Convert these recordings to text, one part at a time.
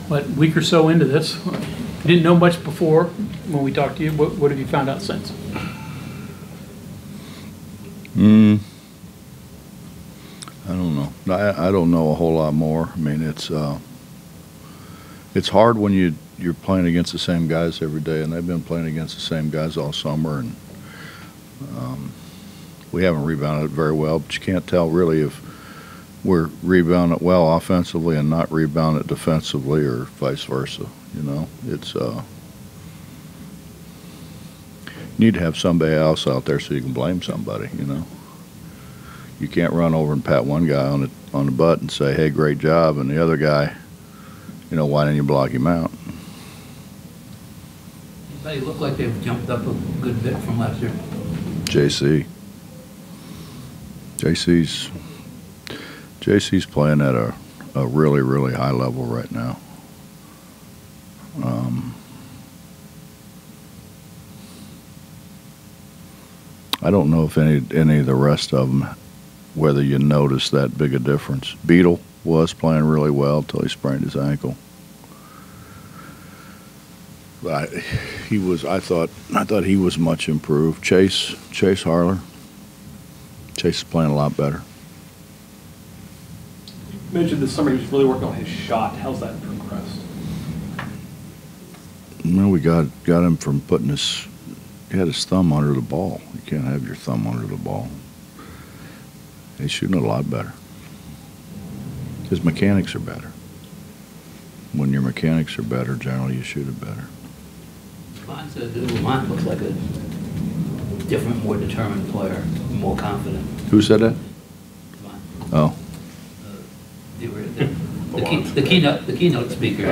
What, week or so into this? You didn't know much before when we talked to you. What have you found out since? I don't know. I don't know a whole lot more. I mean, it's hard when you're playing against the same guys every day, and they've been playing against the same guys all summer, and we haven't rebounded very well, but you can't tell really if we're rebounding well offensively and not rebounding defensively or vice versa. You know, it's you need to have somebody else out there so you can blame somebody. You know, you can't run over and pat one guy on the butt and say, "Hey, great job," and the other guy, you know, why didn't you block him out? They look like they've jumped up a good bit from last year. JC's playing at a really, really high level right now. I don't know if any of the rest of them, whether you notice that big a difference. Beetle was playing really well until he sprained his ankle. I thought he was much improved. Chase Harler. Chase is playing a lot better. You mentioned this summer he was really working on his shot. How's that progressed? Well, we got him from putting he had his thumb under the ball. You can't have your thumb under the ball. He's shooting a lot better. His mechanics are better. When your mechanics are better, generally you shoot it better. Mine looks like a different, more determined player, more confident. Who said that? Mine. Oh. The keynote speaker.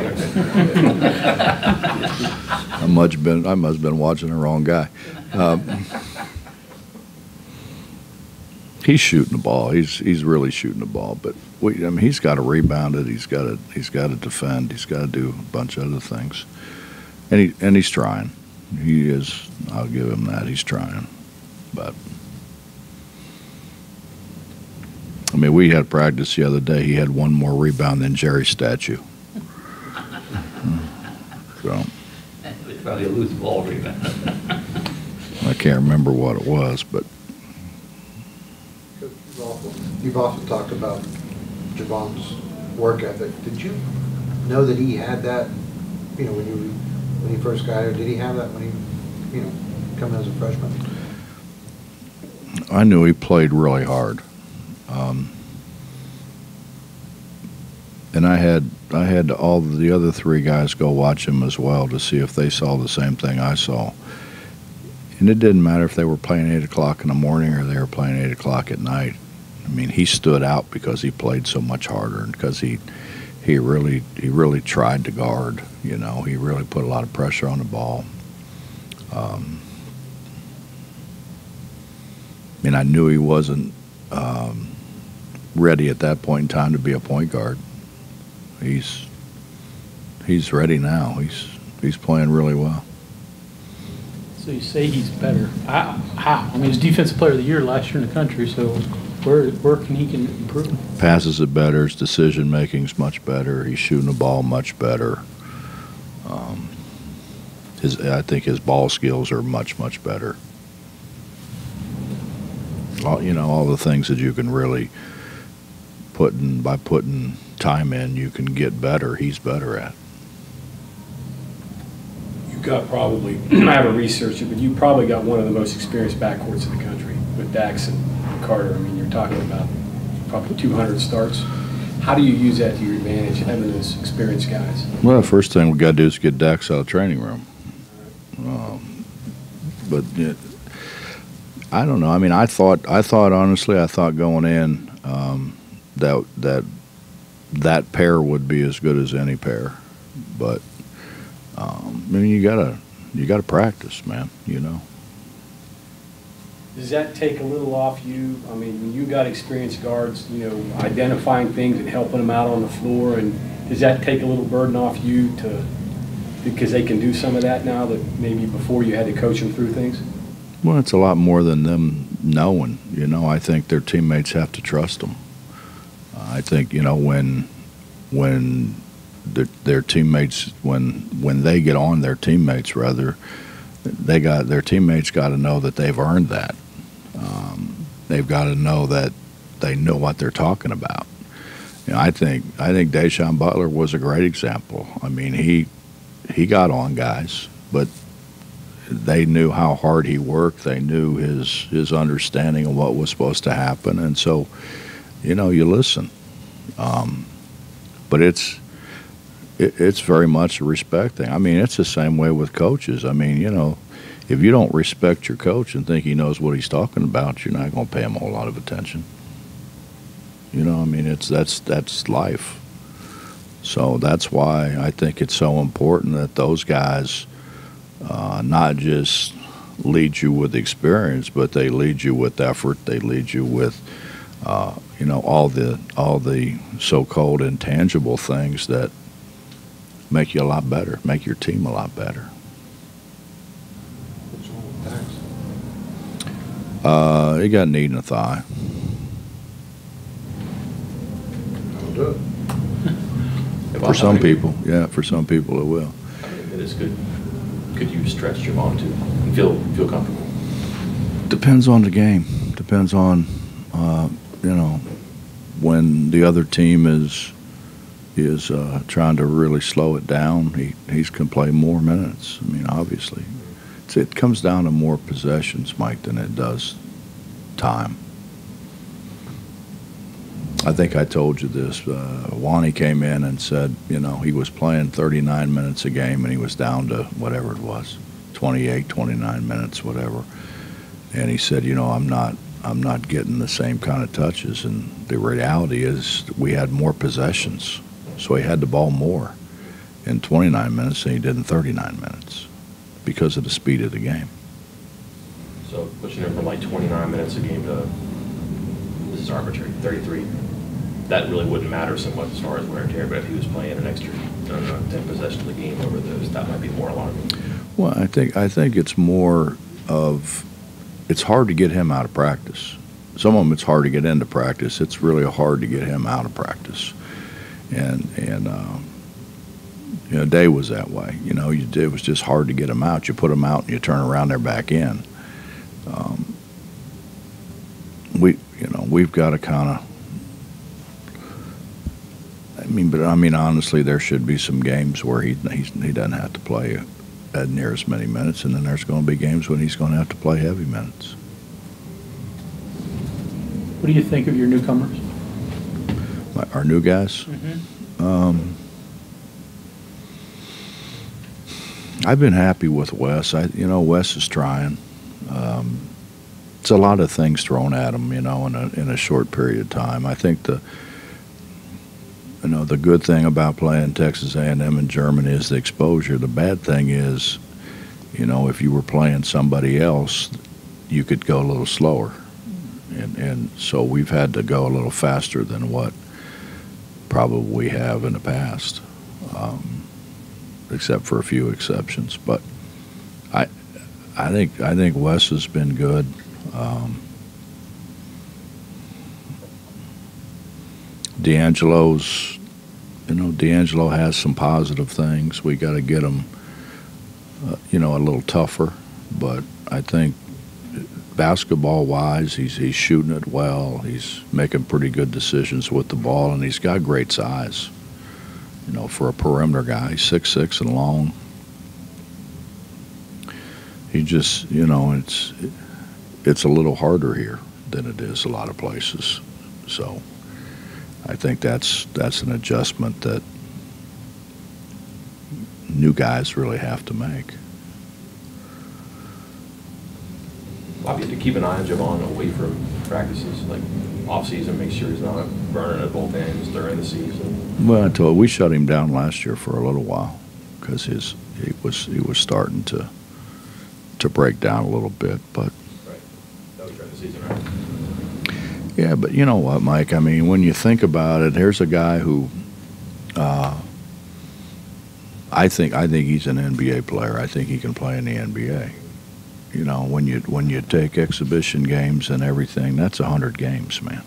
I must have been watching the wrong guy. He's shooting the ball. He's really shooting the ball. But I mean, he's got to rebound it. He's got to defend. He's got to do a bunch of other things. And he's trying. He is. I'll give him that. He's trying. But I mean, we had practice the other day. He had one more rebound than Jerry's statue. So It was probably a loose ball rebound. I can't remember what it was, but you've also talked about Javon's work ethic. Did you know that he had that? You know, when he first got here, did he have that when he, coming as a freshman? I knew he played really hard. And I had all the other three guys go watch him as well to see if they saw the same thing I saw. And it didn't matter if they were playing 8 o'clock in the morning or they were playing 8 o'clock at night. I mean, he stood out because he played so much harder and because he really tried to guard. You know, he really put a lot of pressure on the ball. And I knew he wasn't ready at that point in time to be a point guard. He's ready now. He's playing really well. So you say he's better. How? I mean, he's Defensive Player of the Year last year in the country, so where can he improve? Passes it better. His decision making's much better. He's shooting the ball much better. I think his ball skills are much better. All the things that you can really by putting time in, you can get better. He's better at. You got probably, I haven't researched it, but you probably got one of the most experienced backcourts in the country with Dax and Carter. I mean, you're talking about probably 200 starts. How do you use that to your advantage, having those experienced guys? Well, the first thing we got to do is get Dax out of the training room. But I don't know. I mean, I thought honestly, going in that pair would be as good as any pair. But I mean, you gotta practice, man. You know. Does that take a little off you? I mean, when you got experienced guards, identifying things and helping them out on the floor, and does that take a little burden off you because they can do some of that now that maybe before you had to coach them through things? Well, it's a lot more than them knowing. I think their teammates have to trust them. I think when their teammates, when they get on their teammates, rather, their teammates got to know that they've earned that. They've got to know that they know what they're talking about. I think Deshaun Butler was a great example. I mean, he got on guys, but they knew how hard he worked. They knew his understanding of what was supposed to happen, and so, you listen. But it's very much a respect thing. I mean, it's the same way with coaches. I mean, if you don't respect your coach and think he knows what he's talking about, you're not going to pay him a whole lot of attention. I mean, that's life. So that's why I think it's so important that those guys not just lead you with experience, but they lead you with effort. They lead you with all the so-called intangible things that make you a lot better, make your team a lot better. What's wrong with Dax? He got a knee in the thigh. That'll do it. For some people, yeah, for some people it will. I mean, it is good. Could you stretch Javon to and feel comfortable? Depends on the game. Depends on when the other team is trying to really slow it down. He can play more minutes. I mean, obviously, it comes down to more possessions, Mike, than it does time. I think I told you this. Wani came in and said, he was playing 39 minutes a game and he was down to whatever it was, 28, 29 minutes, whatever. And he said, I'm not getting the same kind of touches. And the reality is we had more possessions, so he had the ball more in 29 minutes than he did in 39 minutes because of the speed of the game. So pushing him from like 29 minutes a game to, this is arbitrary, 33. That really wouldn't matter so much as far as wear and tear, but if he was playing an extra 10 possessions a game over those, that might be more alarming. Well, I think it's more of, it's hard to get him out of practice. Some of them it's hard to get into practice. It's really hard to get him out of practice. And Day was that way. It was just hard to get him out. You put him out and you turn around, they're back in. We've got to kind of, honestly, there should be some games where he doesn't have to play at near as many minutes, and then there's going to be games when he's going to have to play heavy minutes. What do you think of your newcomers? Our new guys? Mm-hmm. I've been happy with Wes. Wes is trying. It's a lot of things thrown at him, in a short period of time. I think the good thing about playing Texas A&M in Germany is the exposure. The bad thing is, if you were playing somebody else, you could go a little slower. And so we've had to go a little faster than what probably we have in the past, except for a few exceptions. But I think Wes has been good. D'Angelo has some positive things. We got to get him, a little tougher. But I think basketball-wise, he's shooting it well. He's making pretty good decisions with the ball, and he's got great size. For a perimeter guy, he's 6'6" and long. He just, it's a little harder here than it is a lot of places. So I think that's an adjustment that new guys really have to make. I'll have to keep an eye on Javon away from practices, like off-season, make sure he's not burning at both ends during the season. Well, we shut him down last year for a little while because he was starting to break down a little bit, but. Right. That was during the season, right? Yeah, but you know what, Mike? When you think about it, here's a guy who I think he's an NBA player. I think he can play in the NBA. When you take exhibition games and everything, that's 100 games, man.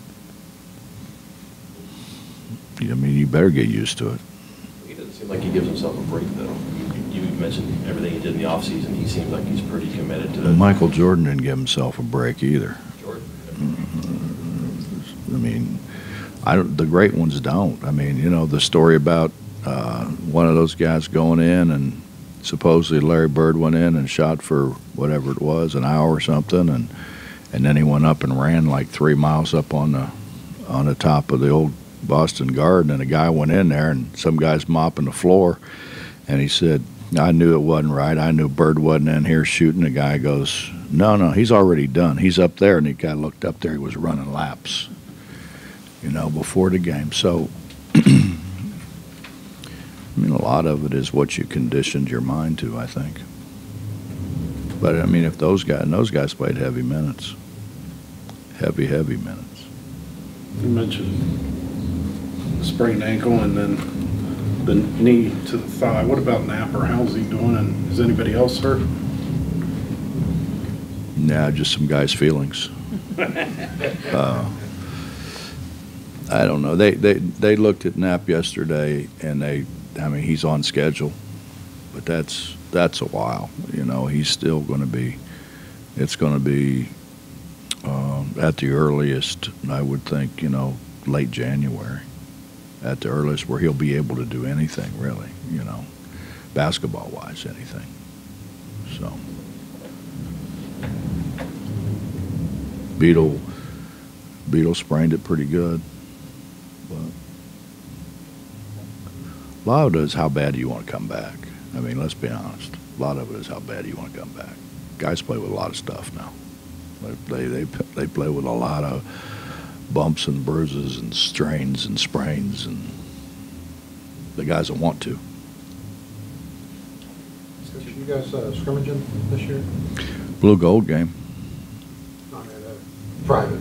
You better get used to it. He doesn't Seems like he gives himself a break, though. You mentioned everything he did in the offseason. He seems like he's pretty committed to it. Michael Jordan didn't give himself a break either. Jordan. I mean, the great ones don't. I mean, you know, the story about one of those guys going in and supposedly Larry Bird went in and shot for whatever it was, an hour or something, and then he went up and ran like 3 miles up on the top of the old Boston Garden, and a guy went in there and some guy's mopping the floor, and he said, I knew it wasn't right. I knew Bird wasn't in here shooting. The guy goes, no, he's already done. He's up there, and the guy looked up there. He was running laps, you know, before the game. So, I mean, a lot of it is what you conditioned your mind to, I think. But, I mean, if those guys played heavy minutes, heavy minutes. You mentioned sprained ankle and then the knee to the thigh. What about Napper? How's he doing? And is anybody else hurt? Nah, just some guys' feelings. I don't know. They looked at Knapp yesterday, and I mean, he's on schedule, but that's a while. You know, he's still going to be. It's going to be at the earliest, I would think. You know, late January, at the earliest, where he'll be able to do anything really. You know, basketball-wise, anything. So. Beetle sprained it pretty good, but a lot of it is how bad do you want to come back. I mean, let's be honest. A lot of it is how bad do you want to come back. Guys play with a lot of stuff now. They play with a lot of bumps and bruises and strains and sprains, and the guys that want to. So you guys scrimmaging this year? Blue Gold game. Private.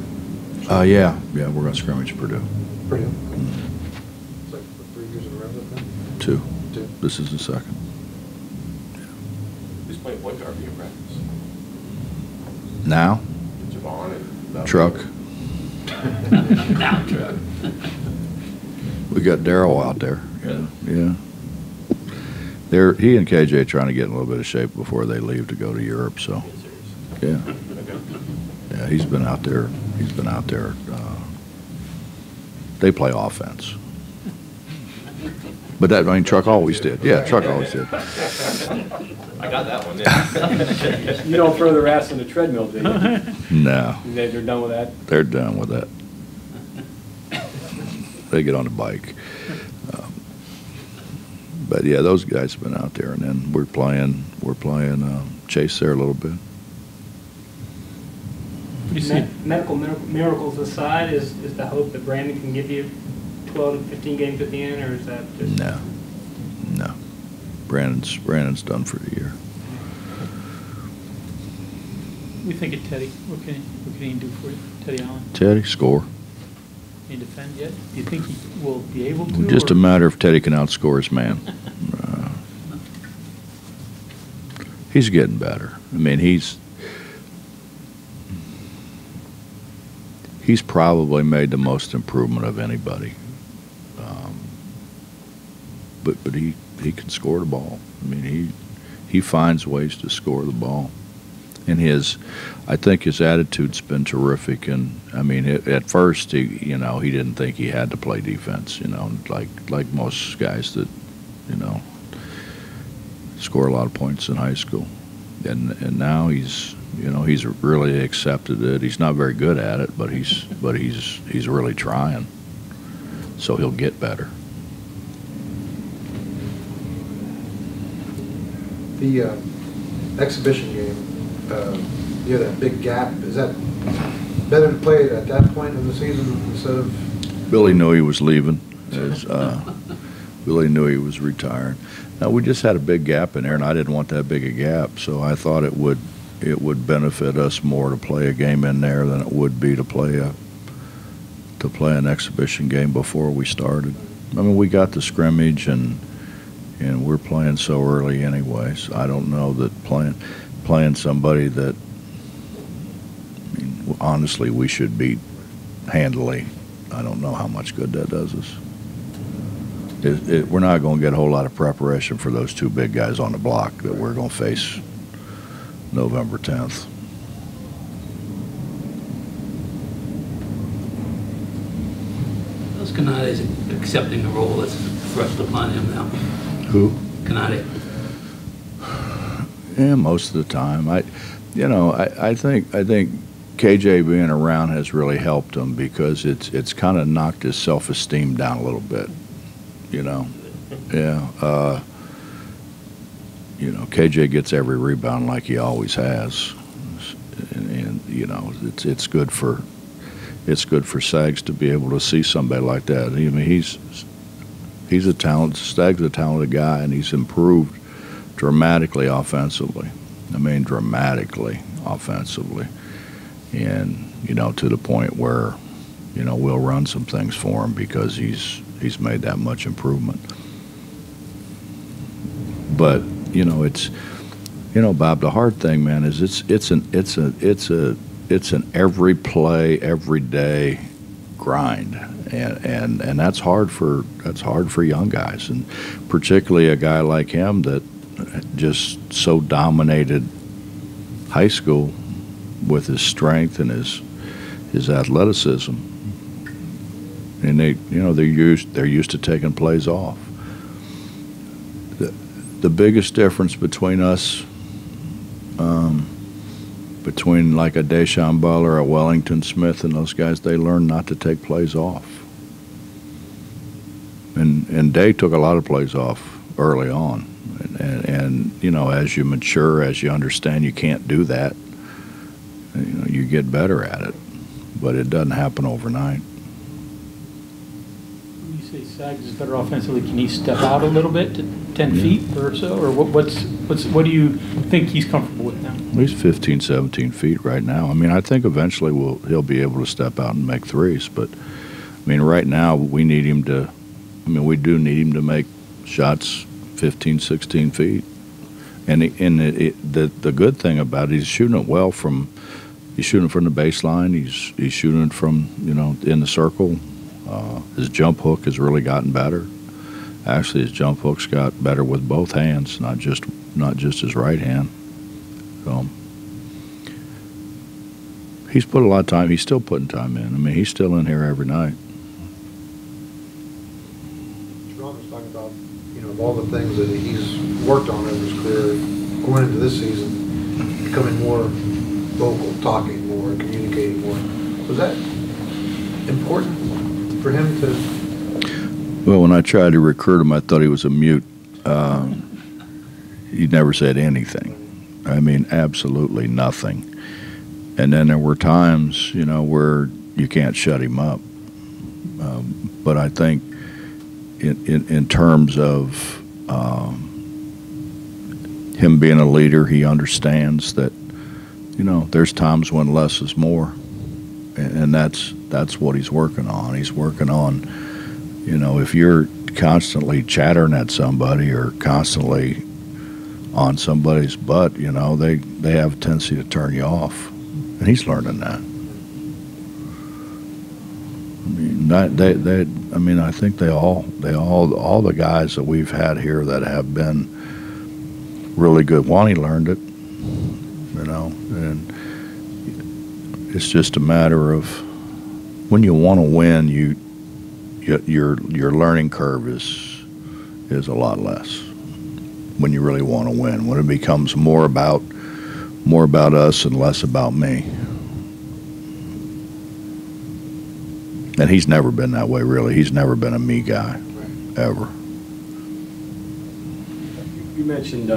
Yeah, we're going to scrimmage Purdue. Purdue. It's like 3 years in a row with them? 2. 2. This is the second. Who's playing point guard for you in practice? Now? Javon and Truck. Now, Truck. We got Darryl out there. Yeah. He and KJ trying to get in a little bit of shape before they leave to go to Europe. So, yeah. Yeah, he's been out there. They play offense. But that, I mean, Truck always did. Yeah, Truck always did. I got that one, yeah. You don't throw their ass on the treadmill, do you? No. They're done with that? They're done with that. They get on the bike. But yeah, those guys have been out there, and then we're playing Chase there a little bit. You see, Medical miracles aside, is the hope that Brandon can give you 12 to 15 games at the end, or is that just... No. Brandon's done for the year. we think of Teddy. What can he do for you, Teddy Allen? Teddy, score. Can he defend yet? Do you think he will be able to? Just a matter if Teddy can outscore his man. He's getting better. I mean, he's probably made the most improvement of anybody. But he can score the ball. I mean, he finds ways to score the ball. And I think his attitude's been terrific. And I mean, at first, he didn't think he had to play defense. Like most guys that, score a lot of points in high school. And now he's really accepted it. He's not very good at it, but he's really trying. So he'll get better. The exhibition game, you have that big gap. Is that better to play it at that point of the season instead of? Billy knew he was leaving. Billy knew he was retiring. Now, we just had a big gap in there, and I didn't want that big a gap, so I thought it would benefit us more to play a game in there than it would be to play an exhibition game before we started. I mean, we got the scrimmage, and we're playing so early anyways. I don't know that playing somebody that, I mean, honestly, we should beat handily. I don't know how much good that does us. we're not going to get a whole lot of preparation for those two big guys on the block that we're going to face November 10th. Those Canades accepting the role that's thrust upon him now. Who? Canade. Yeah, most of the time. I think KJ being around has really helped him because it's kind of knocked his self-esteem down a little bit. Yeah. KJ gets every rebound like he always has, and it's good for Sags to be able to see somebody like that. I mean, he's a Stag's a talented guy, and he's improved dramatically offensively. I mean, dramatically offensively, and to the point where we'll run some things for him because he's made that much improvement. But it's Bob, the hard thing, man, is it's an every play, every day grind, and that's hard for young guys, and particularly a guy like him that just so dominated high school with his strength and his athleticism. And they're used to taking plays off. The biggest difference between us, between like a Deshaun Butler, a Wellington Smith, and those guys, they learn not to take plays off. And Day took a lot of plays off early on. And as you mature, as you understand you can't do that, you get better at it. But it doesn't happen overnight. When you say Sags is better offensively, can he step out a little bit to 10 feet or so? Or what do you think he's comfortable with now? He's 15, 17 feet right now. I mean, I think eventually he'll be able to step out and make threes. But, I mean, right now we need him to – we do need him to make shots 15, 16 feet. And the good thing about it, he's shooting it well from – he's shooting from the baseline. He's shooting from, in the circle. His jump hook has really gotten better. Actually, his jump hook's got better with both hands, not just his right hand. So he's put a lot of time. He's still putting time in. I mean, he's still in here every night. Ron was talking about, of all the things that he's worked on over his career, going into this season, becoming more vocal, talking more, communicating more. Was that important for him to? Well, when I tried to recruit him, I thought he was a mute. He never said anything. I mean, absolutely nothing. And then there were times, where you can't shut him up. But I think in terms of him being a leader, he understands that, there's times when less is more. And that's what he's working on. He's working on, if you're constantly chattering at somebody or constantly on somebody's butt, they have a tendency to turn you off. And he's learning that. I think all the guys that we've had here that have been really good, Wani learned it, and it's just a matter of when you want to win, your learning curve is a lot less. When you really want to win, when it becomes more about us and less about me. And he's never been that way, really. He's never been a me guy, ever. You mentioned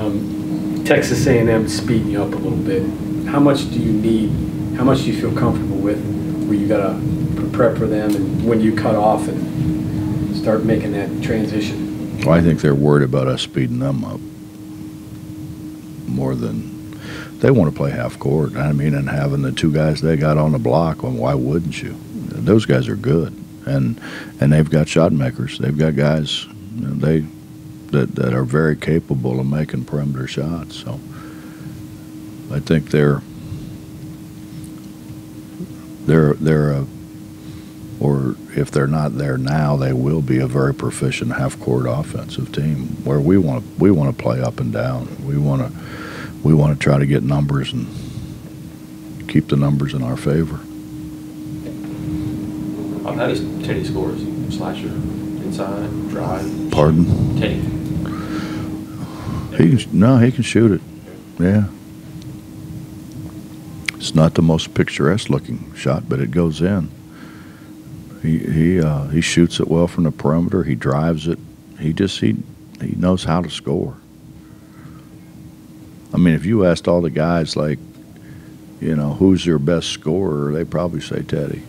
Texas A&M speeding you up a little bit. How much do you need? How much do you feel comfortable with where you got to prep for them and when you cut off and start making that transition? Well, I think they're worried about us speeding them up more than they want to play half court. I mean, and having the two guys they got on the block, well, why wouldn't you? Those guys are good, and they've got shot makers. They've got guys that are very capable of making perimeter shots. So I think they're or if they're not there now, they will be a very proficient half-court offensive team where we want to play up and down. We want to try to get numbers and keep the numbers in our favor. How does Teddy scores? Slasher, inside, drive? Pardon? Teddy. He can shoot it. Yeah. It's not the most picturesque looking shot, but it goes in. He shoots it well from the perimeter. He drives it. He knows how to score. I mean, if you asked all the guys, like, who's their best scorer, they probably say Teddy.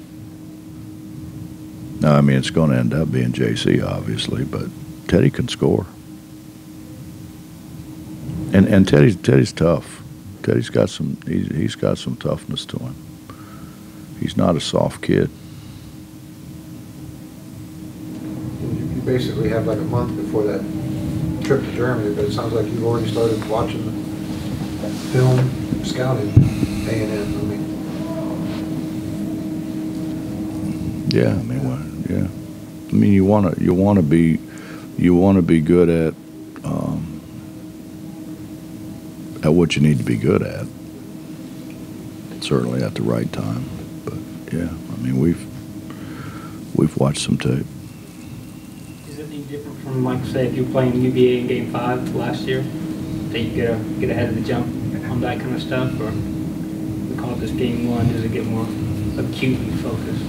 Now, I mean, it's going to end up being JC, obviously, but Teddy can score. And Teddy's tough. Teddy's got some. He's got some toughness to him. He's not a soft kid. You basically have like a month before that trip to Germany, but it sounds like you've already started watching the film, scouting A&M. I mean, yeah. I mean, yeah. I mean, you want to be good at what you need to be good at. Certainly at the right time. But yeah, I mean, we've watched some tape. Is it any different from, like, say, if you were playing UVA in Game 5 last year, that you get ahead of the jump on that kind of stuff, or we call this Game 1? Does it get more acute and focused?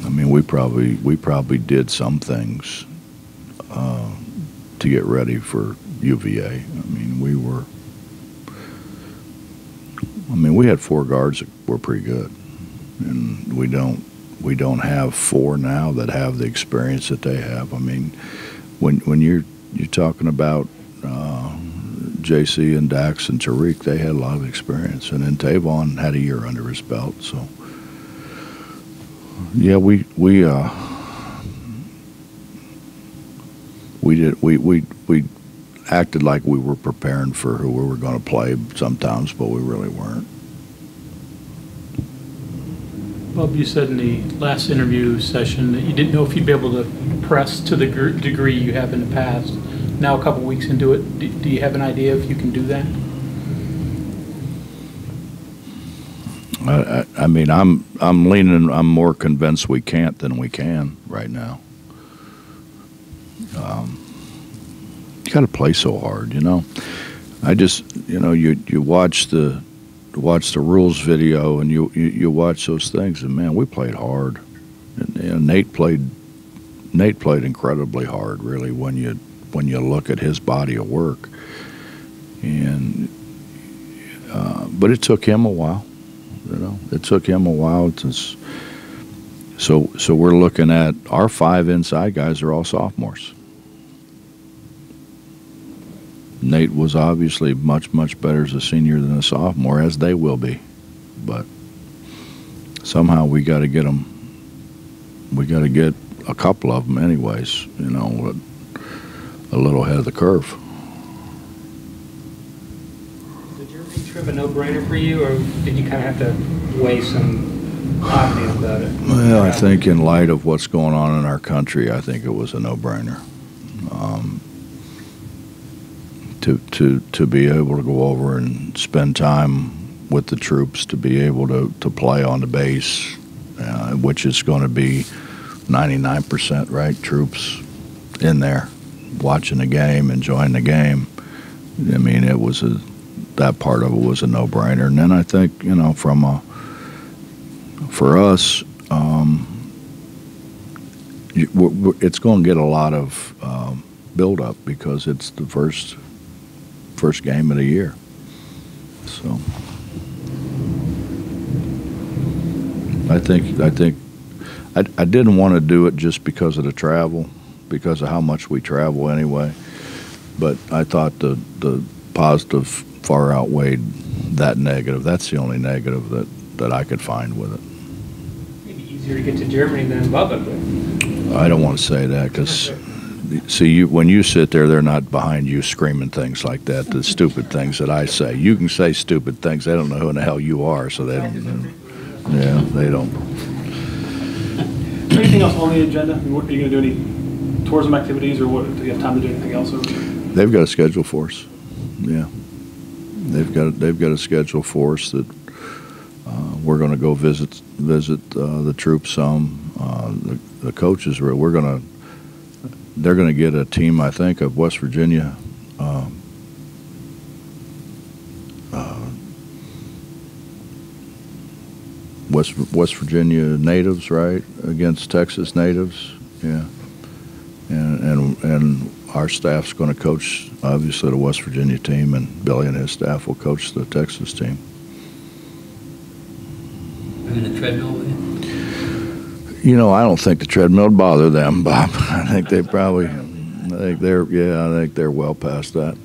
I mean, we probably did some things to get ready for UVA. We had 4 guards that were pretty good, and we don't have 4 now that have the experience that they have. I mean, when you're talking about JC and Dax and Tariq, they had a lot of experience, and then Tavon had a year under his belt. So yeah, we acted like we were preparing for who we were going to play sometimes, but we really weren't. Bob, you said in the last interview session that you didn't know if you'd be able to press to the degree you have in the past. Now, a couple weeks into it, do you have an idea if you can do that? I mean, I'm more convinced we can't than we can right now. You got to play so hard, I just, you watch the rules video and you watch those things, and man, we played hard. And Nate played incredibly hard, really, when you look at his body of work. And but it took him a while. It took him a while so we're looking at our 5 inside guys are all sophomores. Nate was obviously much better as a senior than a sophomore, as they will be. But somehow we got to get them. We got to get a couple of them, anyways. A little ahead of the curve. Is the Germany trip a no-brainer for you, or did you kind of have to weigh some positives about it? Well, I think in light of what's going on in our country, I think it was a no-brainer. To be able to go over and spend time with the troops, to be able to play on the base, which is going to be 99%, right? Troops in there, watching the game, enjoying the game. I mean, that part of it was a no-brainer. And then I think, for us, it's going to get a lot of build-up because it's the first game of the year. So I didn't want to do it just because of the travel, because of how much we travel anyway. But I thought the positive far outweighed that negative. That's the only negative that I could find with it. Maybe easier to get to Germany than Lubbock. I don't want to say that because, see, when you sit there, they're not behind you screaming things like that, the stupid things that I say. You can say stupid things. They don't know who in the hell you are, so they don't know. Yeah, they don't. else on the agenda? I mean, are you going to do any tourism activities, or what? Do you have time to do anything else over there? They've got a schedule for us. Yeah, they've got a schedule for us that we're going to go visit the troops some. The coaches they're going to get a team, I think, of West Virginia. West Virginia natives, right, against Texas natives, yeah, and our staff's going to coach obviously the West Virginia team, and Billy and his staff will coach the Texas team. Bringing the treadmill with you? You know, I don't think the treadmill would bother them, Bob. I think they're well past that.